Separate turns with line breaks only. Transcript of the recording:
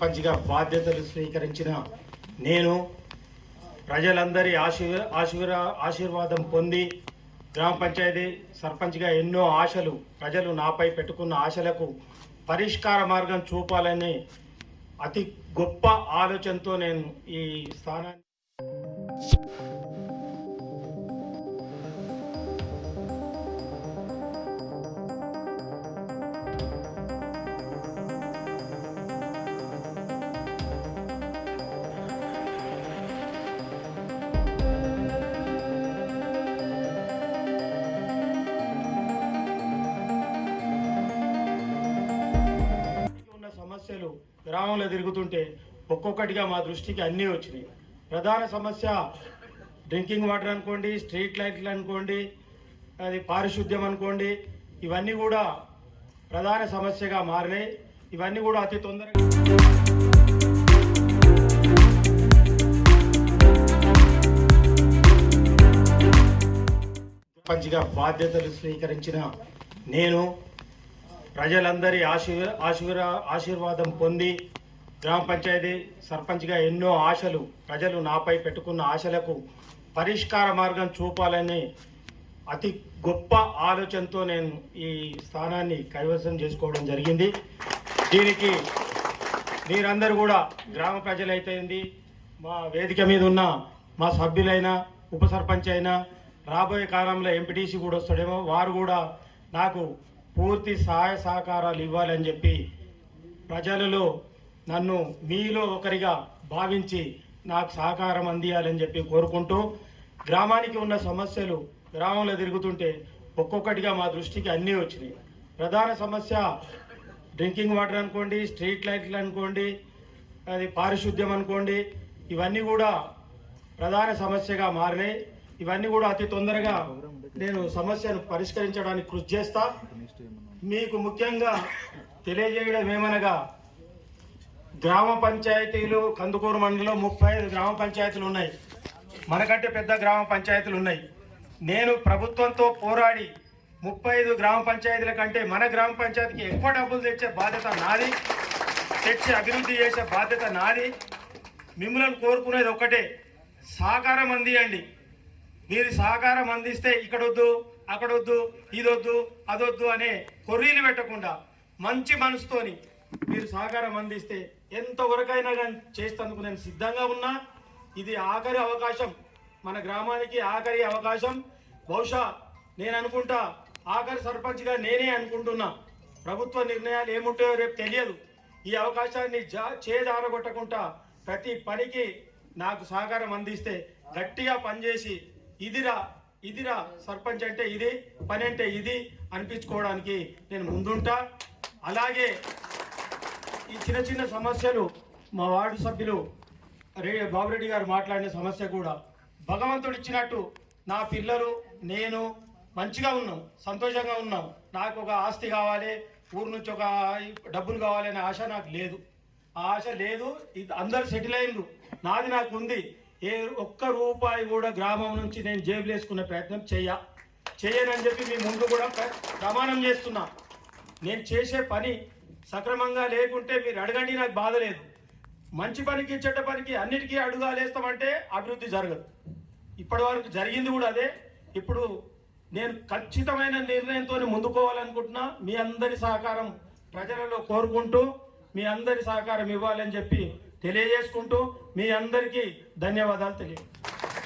సర్పంచ్గా బాధ్యతలు స్వీకరించిన నేను ప్రజలందరి ఆశీర్వాదం పొంది గ్రామ పంచాయతీ సర్పంచ్గా ఎన్నో ఆశలు ప్రజలు నాపై పెట్టుకున్న ఆశలకు పరిష్కార మార్గం చూపాలని అతి గొప్ప ఆలోచనతో నేను ఈ స్థానాన్ని సమస్యలు గ్రామంలో తిరుగుతుంటే ఒక్కొక్కటిగా మా దృష్టికి అన్నీ వచ్చినాయి. ప్రధాన సమస్య డ్రింకింగ్ వాటర్ అనుకోండి, స్ట్రీట్ లైట్లు అనుకోండి, అది పారిశుద్ధ్యం అనుకోండి, ఇవన్నీ కూడా ప్రధాన సమస్యగా మారినాయి. ఇవన్నీ కూడా అతి తొందరగా సర్పంచ్గా బాధ్యతలు స్వీకరించిన నేను ప్రజలందరి ఆశీర్వాదం పొంది గ్రామ పంచాయతీ సర్పంచ్గా ఎన్నో ఆశలు ప్రజలు నాపై పెట్టుకున్న ఆశలకు పరిష్కార మార్గం చూపాలని అతి గొప్ప ఆలోచనతో నేను ఈ స్థానాన్ని కైవసం చేసుకోవడం జరిగింది. దీనికి మీరందరూ కూడా గ్రామ ప్రజలైతేంది, మా వేదిక మీద ఉన్న మా సభ్యులైనా, ఉప సర్పంచ్ అయినా, రాబోయే కాలంలో ఎంపీటీసీ కూడా వస్తాడేమో, వారు కూడా నాకు పూర్తి సహాయ సహకారాలు ఇవ్వాలని చెప్పి ప్రజలలో నన్ను మీలో ఒకరిగా భావించి నాకు సహకారం అందియాలని చెప్పి కోరుకుంటూ, గ్రామానికి ఉన్న సమస్యలు గ్రామంలో తిరుగుతుంటే ఒక్కొక్కటిగా మా దృష్టికి అన్నీ వచ్చినాయి. ప్రధాన సమస్య డ్రింకింగ్ వాటర్ అనుకోండి, స్ట్రీట్ లైట్లు అనుకోండి, అది పారిశుద్ధ్యం అనుకోండి, ఇవన్నీ కూడా ప్రధాన సమస్యగా మారినాయి. ఇవన్నీ కూడా అతి తొందరగా నేను సమస్యను పరిష్కరించడానికి కృషి చేస్తా. మీకు ముఖ్యంగా తెలియజేయడం ఏమనగా, గ్రామ పంచాయతీలు కందుకూరు మండలంలో 35 గ్రామ పంచాయతీలు ఉన్నాయి. మనకంటే పెద్ద గ్రామ పంచాయతీలు ఉన్నాయి. నేను ప్రభుత్వంతో పోరాడి 35 గ్రామ పంచాయతీల కంటే మన గ్రామ పంచాయతీకి ఎక్కువ డబ్బులు తెచ్చే బాధ్యత నాది, తెచ్చి అభివృద్ధి చేసే బాధ్యత నాది. మిమ్మల్ని కోరుకునేది ఒక్కటే, సహకారం అందియండి. మీరు సహకారం అందిస్తే ఇక్కడొద్దు, అక్కడొద్దు, ఇదొద్దు, అదొద్దు అనే కొర్రీలు పెట్టకుండా మంచి మనసుతోని మీరు సహకారం అందిస్తే ఎంతవరకైనా కానీ చేసేందుకు నేను సిద్ధంగా ఉన్నా. ఇది ఆఖరి అవకాశం, మన గ్రామానికి ఆఖరి అవకాశం. బహుశా నేను అనుకుంటా ఆఖరి సర్పంచ్గా నేనే అనుకుంటున్నా. ప్రభుత్వ నిర్ణయాలు ఏముంటాయో రేపు తెలియదు. ఈ అవకాశాన్ని చేజారగొట్టకుండా ప్రతి పనికి నాకు సహకారం అందిస్తే గట్టిగా పనిచేసి ఇదిరా సర్పంచ్ అంటే ఇది, పని అంటే ఇది అనిపించుకోవడానికి నేను ముందుంటా. అలాగే ఈ చిన్న చిన్న సమస్యలు మా వార్డు సభ్యులు బాబురెడ్డి గారు మాట్లాడిన సమస్య కూడా భగవంతుడు ఇచ్చినట్టు నా పిల్లలు నేను మంచిగా ఉన్నాం, సంతోషంగా ఉన్నాం. నాకు ఒక ఆస్తి కావాలి, ఊరు నుంచి ఒక డబ్బులు కావాలి అనే ఆశ నాకు లేదు. ఆ ఆశ లేదు. ఇది అందరు సెటిల్ అయిండ్రు, నాది నాకు ఉంది. ఒక్క రూపాయి కూడా గ్రామం నుంచి నేను జేబులు వేసుకునే ప్రయత్నం చేయనని చెప్పి మీ ముందు కూడా ప్రమాణం చేస్తున్నా. నేను చేసే పని సక్రమంగా లేకుంటే మీరు అడగండి, నాకు బాధ లేదు. మంచి పనికి చెడ్డ పనికి అన్నిటికీ అడుగాలేస్తామంటే అభివృద్ధి జరగదు. ఇప్పటి వరకు జరిగింది కూడా అదే. ఇప్పుడు నేను ఖచ్చితమైన నిర్ణయంతో ముందుకోవాలనుకుంటున్నా. మీ అందరి సహకారం ప్రజలలో కోరుకుంటూ మీ అందరి సహకారం ఇవ్వాలని చెప్పి తెలియజేసుకుంటూ మీ అందరికీ ధన్యవాదాలు తెలియ